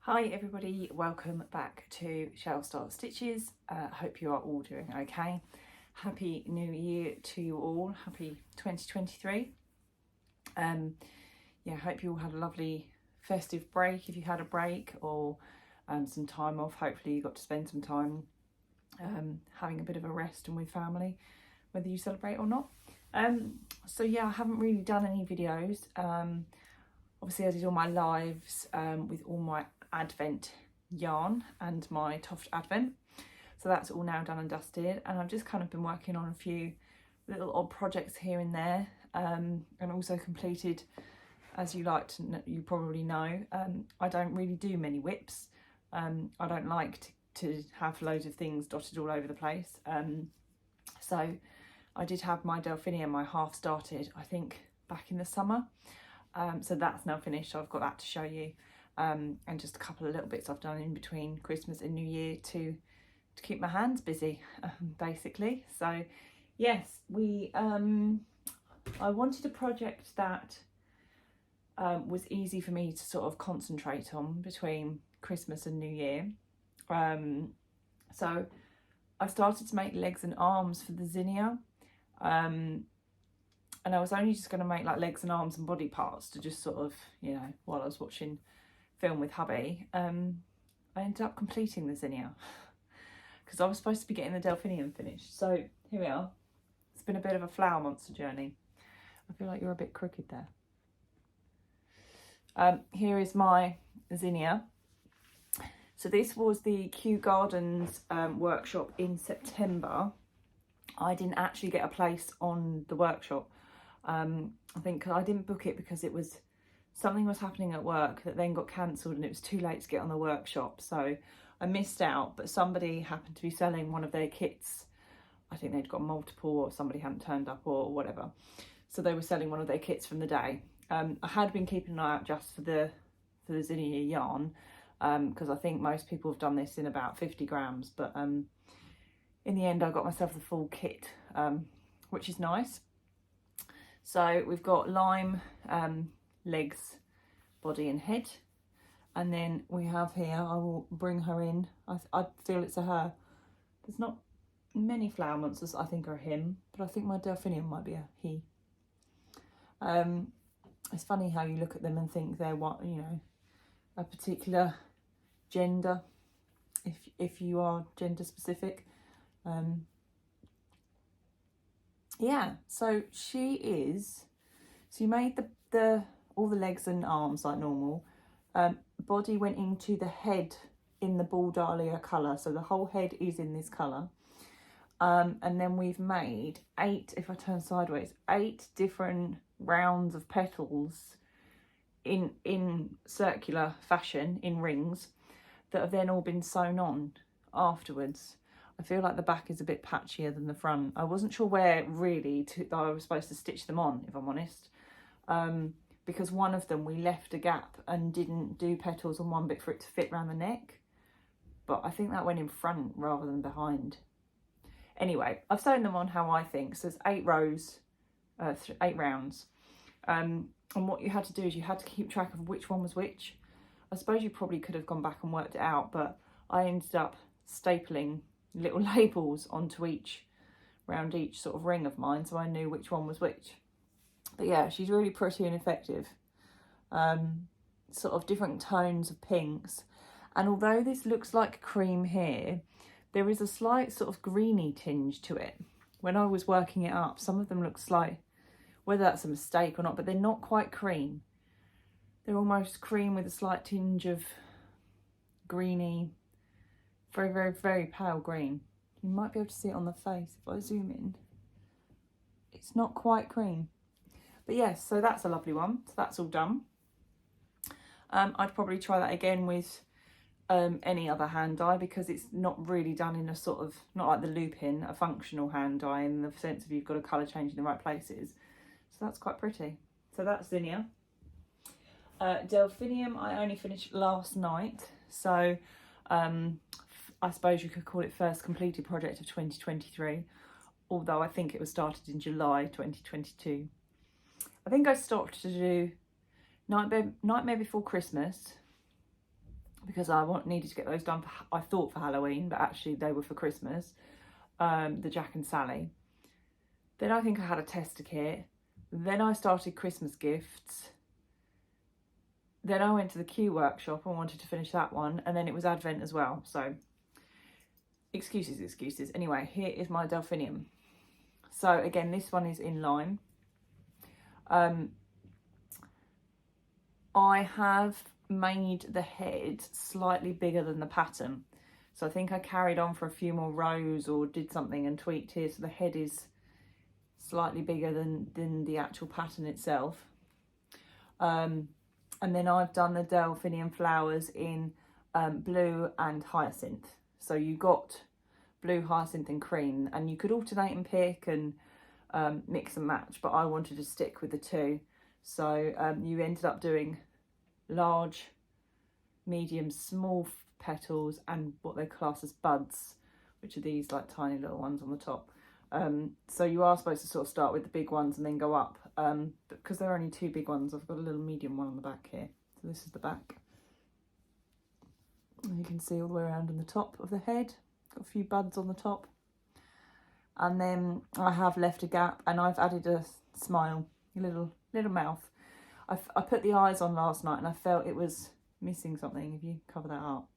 Hi everybody, welcome back to Shelf Start Stitches. Hope you are all doing okay. Happy New Year to you all. Happy 2023. Hope you all had a lovely festive break if you had a break, or some time off. Hopefully you got to spend some time having a bit of a rest and with family, whether you celebrate or not. I haven't really done any videos. Obviously I did all my lives with all my Advent yarn and my Toft Advent, so that's all now done and dusted, and I've just kind of been working on a few little odd projects here and there, and also completed, as you probably know, I don't really do many whips. I don't like to have loads of things dotted all over the place, so I did have my Delphinium, my half started, I think back in the summer, so that's now finished, so I've got that to show you. And just a couple of little bits I've done in between Christmas and New Year to keep my hands busy, basically. So yes, I wanted a project that was easy for me to sort of concentrate on between Christmas and New Year. So I started to make legs and arms for the Zinnia, and I was only just going to make like legs and arms and body parts to just sort of, you know, while I was watching film with hubby. I ended up completing the Zinnia because I was supposed to be getting the Delphinium finished. So here we are. It's been a bit of a flower monster journey. I feel like you're a bit crooked there. Here is my Zinnia. So this was the Kew Gardens workshop in September. I didn't actually get a place on the workshop. I think I didn't book it because something was happening at work that then got cancelled and it was too late to get on the workshop, so I missed out. But somebody happened to be selling one of their kits. I think they'd got multiple, or somebody hadn't turned up or whatever, so they were selling one of their kits from the day. I had been keeping an eye out just for the Zinnia yarn, because I think most people have done this in about 50 grams, but in the end I got myself the full kit, which is nice. So we've got lime, legs, body and head, and then we have here, I will bring her in, I feel it's a her. There's not many flower monsters I think are a him, but I think my Delphinium might be a he. It's funny how you look at them and think they're what, you know, a particular gender, if you are gender specific. Yeah, so you made the all the legs and arms like normal. Body went into the head in the ball dahlia colour, so the whole head is in this colour. And then we've made 8, if I turn sideways, 8 different rounds of petals in circular fashion, in rings, that have then all been sewn on afterwards. I feel like the back is a bit patchier than the front. I wasn't sure where really I was supposed to stitch them on, if I'm honest. Because one of them we left a gap and didn't do petals on one bit for it to fit around the neck, but I think that went in front rather than behind. Anyway, I've sewn them on how I think. So there's 8 rows, 8 rounds, and what you had to do is you had to keep track of which one was which. I suppose you probably could have gone back and worked it out, but I ended up stapling little labels onto around each sort of ring of mine, so I knew which one was which. But yeah, she's really pretty and effective. Sort of different tones of pinks. And although this looks like cream here, there is a slight sort of greeny tinge to it. When I was working it up, some of them look slight, whether that's a mistake or not, but they're not quite cream. They're almost cream with a slight tinge of greeny, very, very, very pale green. You might be able to see it on the face if I zoom in. It's not quite cream. But yes, so that's a lovely one. So that's all done. I'd probably try that again with any other hand dye, because it's not really done in a sort of, not like the loop-in, a functional hand dye in the sense of you've got a colour change in the right places. So that's quite pretty. So that's Zinnia. Delphinium I only finished last night. So I suppose you could call it first completed project of 2023, although I think it was started in July 2022. I think I stopped to do Nightmare Before Christmas, because I needed to get those done, I thought for Halloween, but actually they were for Christmas, the Jack and Sally. Then I think I had a tester kit. Then I started Christmas gifts. Then I went to the Q workshop and wanted to finish that one. And then it was Advent as well. So excuses. Anyway, here is my Delphinium. So again, this one is in lime. I have made the head slightly bigger than the pattern. So I think I carried on for a few more rows or did something and tweaked here. So the head is slightly bigger than the actual pattern itself. And then I've done the Delphinium flowers in blue and hyacinth. So you got blue, hyacinth and cream, and you could alternate and pick and mix and match, but I wanted to stick with the two. So you ended up doing large, medium, small petals and what they class as buds, which are these like tiny little ones on the top. So you are supposed to sort of start with the big ones and then go up. But because there are only two big ones, I've got a little medium one on the back here. So this is the back. And you can see all the way around in the top of the head. Got a few buds on the top. And then I have left a gap and I've added a smile, a little mouth. I put the eyes on last night and I felt it was missing something. If you cover that up,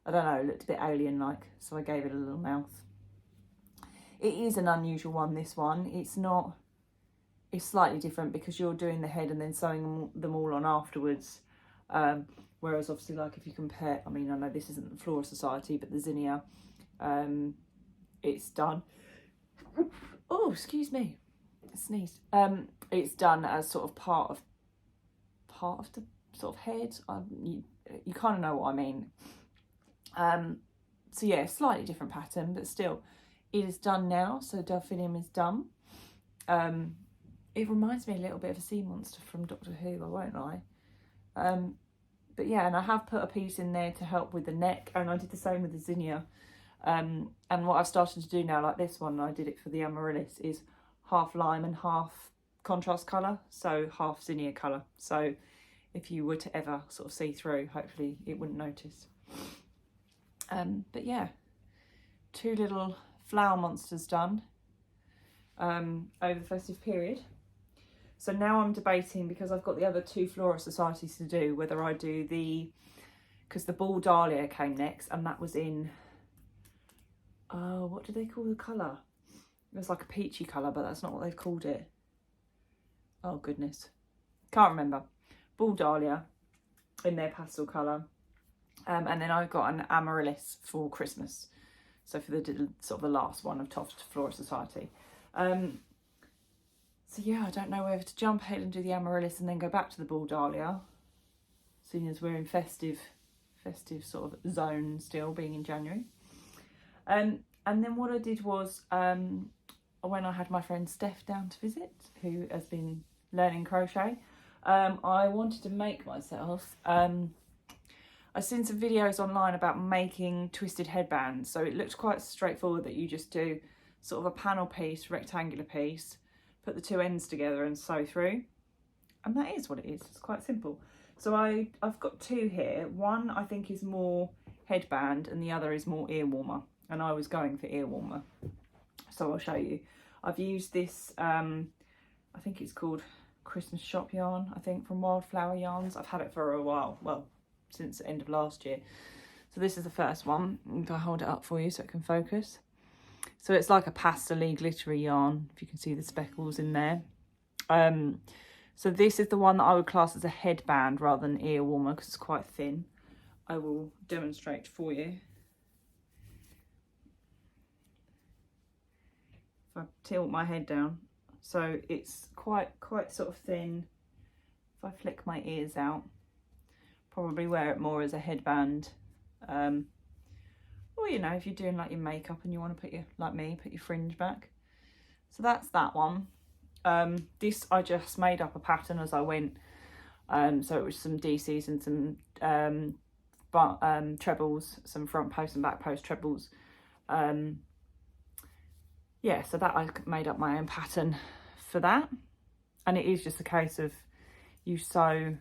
I don't know, it looked a bit alien-like, so I gave it a little mouth. It is an unusual one, this one. It's slightly different because you're doing the head and then sewing them all on afterwards. Whereas obviously, like if you compare, I mean, I know this isn't the Flora Society, but the Zinnia, it's done. Oh, excuse me, I sneezed. It's done as sort of part of the sort of head. You kind of know what I mean. So yeah, slightly different pattern, but still, it is done now. So Delphinium is done. It reminds me a little bit of a sea monster from Doctor Who, I won't lie. But yeah, and I have put a piece in there to help with the neck, and I did the same with the Zinnia. And what I've started to do now, like this one, I did it for the Amaryllis, is half lime and half contrast colour, so half Zinnia colour. So if you were to ever sort of see through, hopefully it wouldn't notice. But yeah, two little flower monsters done over the festive period. So now I'm debating, because I've got the other two Flora Societies to do, whether I do because the Ball Dahlia came next, and that was in, what do they call the colour? It was like a peachy colour, but that's not what they've called it. Oh goodness, can't remember. Ball Dahlia in their pastel colour. And then I've got an Amaryllis for Christmas. So for the sort of the last one of Toft Flora Society. So yeah, I don't know whether to jump ahead and do the Amaryllis and then go back to the Ball Dahlia, seeing as we're in festive sort of zone still, being in January. And then what I did was, when I had my friend Steph down to visit, who has been learning crochet, I wanted to make myself, I've seen some videos online about making twisted headbands. So it looks quite straightforward, that you just do sort of a panel piece, rectangular piece, put the two ends together and sew through. And that is what it is. It's quite simple. So I've got two here. One I think is more headband and the other is more ear warmer. And I was going for ear warmer. So I'll show you. I've used this, I think it's called Christmas shop yarn, I think, from Wildflower Yarns. I've had it for a while, well, since the end of last year. So this is the first one. If I hold it up for you so it can focus. So it's like a pastel-y glittery yarn, if you can see the speckles in there. So this is the one that I would class as a headband rather than ear warmer, because it's quite thin. I will demonstrate for you. If I tilt my head down, so it's quite sort of thin. If I flick my ears out, probably wear it more as a headband. Or, you know, if you're doing like your makeup and you want to put your, like me, put your fringe back. So that's that one. This I just made up a pattern as I went. So it was some DCs and some trebles, some front post and back post trebles. Yeah, so that I made up my own pattern for that. And it is just a case of you sew,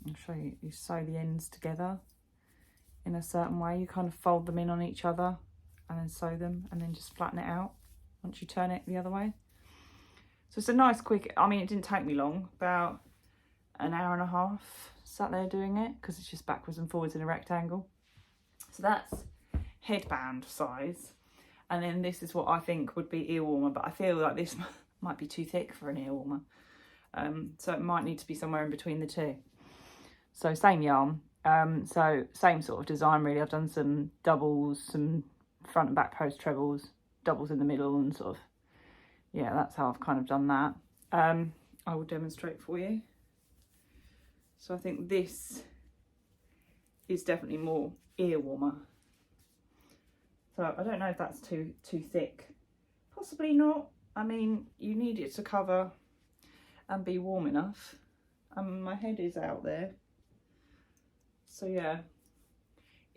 I'll show you, you sew the ends together in a certain way. You kind of fold them in on each other and then sew them and then just flatten it out once you turn it the other way. So it's a nice quick, I mean, it didn't take me long, about an hour and a half sat there doing it, because it's just backwards and forwards in a rectangle. So that's headband size. And then this is what I think would be ear warmer, but I feel like this might be too thick for an ear warmer. So it might need to be somewhere in between the two. So same yarn, so same sort of design really. I've done some doubles, some front and back post trebles, doubles in the middle, and sort of, yeah, that's how I've kind of done that. I will demonstrate for you. So I think this is definitely more ear warmer. So I don't know if that's too thick. Possibly not. I mean, you need it to cover and be warm enough. My head is out there. So yeah,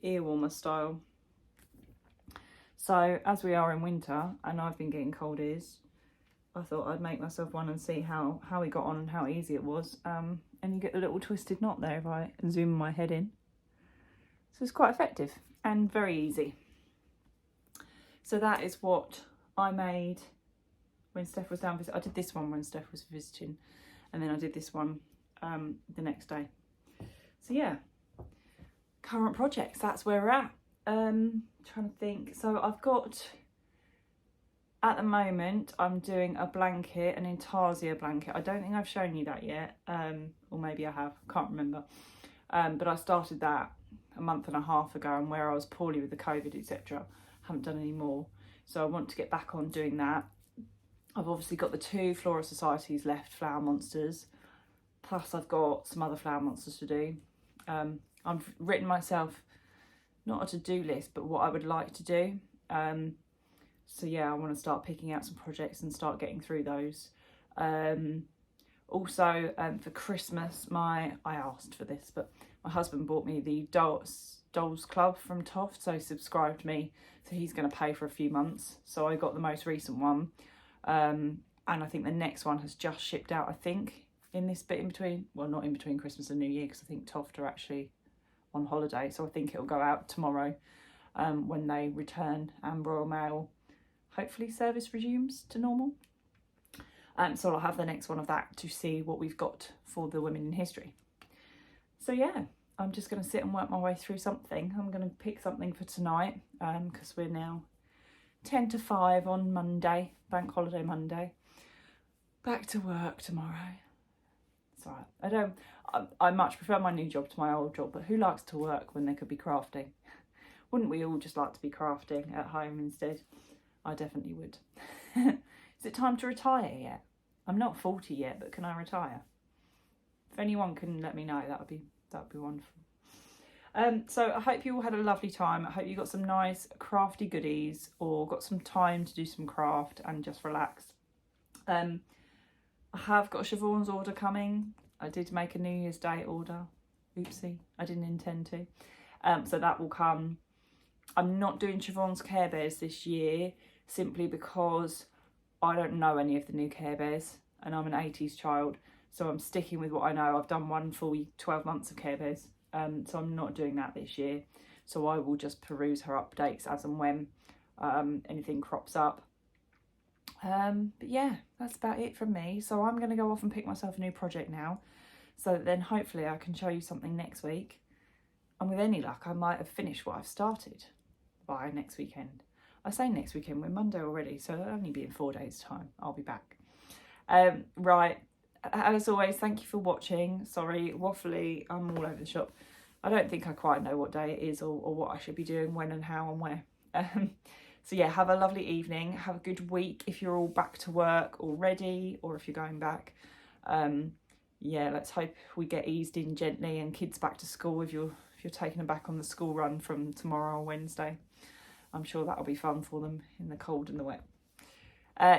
ear warmer style. So as we are in winter and I've been getting cold ears, I thought I'd make myself one and see how we got on and how easy it was. And you get the little twisted knot there if I zoom my head in. So it's quite effective and very easy. So that is what I made when Steph was down visiting. I did this one when Steph was visiting, and then I did this one the next day. So yeah, current projects, that's where we're at. Trying to think. So I've got, at the moment, I'm doing a blanket, an intarsia blanket. I don't think I've shown you that yet, or maybe I have, can't remember. But I started that a month and a half ago, and where I was poorly with the COVID, etc., haven't done any more. So I want to get back on doing that. I've obviously got the 2 Flora Societies left, Flower Monsters, plus I've got some other Flower Monsters to do. I've written myself, not a to-do list, but what I would like to do. So yeah, I want to start picking out some projects and start getting through those. Also, for Christmas, I asked for this, but my husband bought me the Dolls Club from Toft, so he subscribed me, so he's going to pay for a few months. So I got the most recent one, and I think the next one has just shipped out, I think, in this bit in between, well, not in between Christmas and New Year, because I think Toft are actually on holiday, so I think it'll go out tomorrow when they return and Royal Mail hopefully service resumes to normal. So I'll have the next one of that to see what we've got for the Women in History. So yeah, I'm just going to sit and work my way through something. I'm going to pick something for tonight, because we're now 10 to 5 on Monday, bank holiday Monday. Back to work tomorrow. It's all right. I much prefer my new job to my old job, but who likes to work when they could be crafting? Wouldn't we all just like to be crafting at home instead? I definitely would. Is it time to retire yet? I'm not 40 yet, but can I retire? If anyone can let me know, that would be wonderful. So I hope you all had a lovely time. I hope you got some nice crafty goodies, or got some time to do some craft and just relax. I have got a Siobhan's order coming. I did make a New Year's Day order. Oopsie, I didn't intend to. So that will come. I'm not doing Siobhan's Care Bears this year, simply because I don't know any of the new Care Bears, and I'm an 80s child, so I'm sticking with what I know. I've done one full 12 months of Care Bears, so I'm not doing that this year. So I will just peruse her updates as and when anything crops up. But yeah, that's about it from me. So I'm going to go off and pick myself a new project now, so that then hopefully I can show you something next week. And with any luck, I might have finished what I've started by next weekend. I say next weekend, we're Monday already, so it'll only be in 4 days' time. I'll be back. Right, as always, thank you for watching. Sorry, waffly, I'm all over the shop. I don't think I quite know what day it is, or what I should be doing, when and how and where. So yeah, have a lovely evening. Have a good week if you're all back to work already, or if you're going back. Yeah, let's hope we get eased in gently and kids back to school if you're taking them back on the school run from tomorrow or Wednesday. I'm sure that'll be fun for them in the cold and the wet.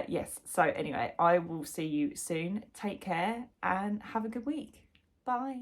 Yes, so anyway, I will see you soon. Take care and have a good week. Bye.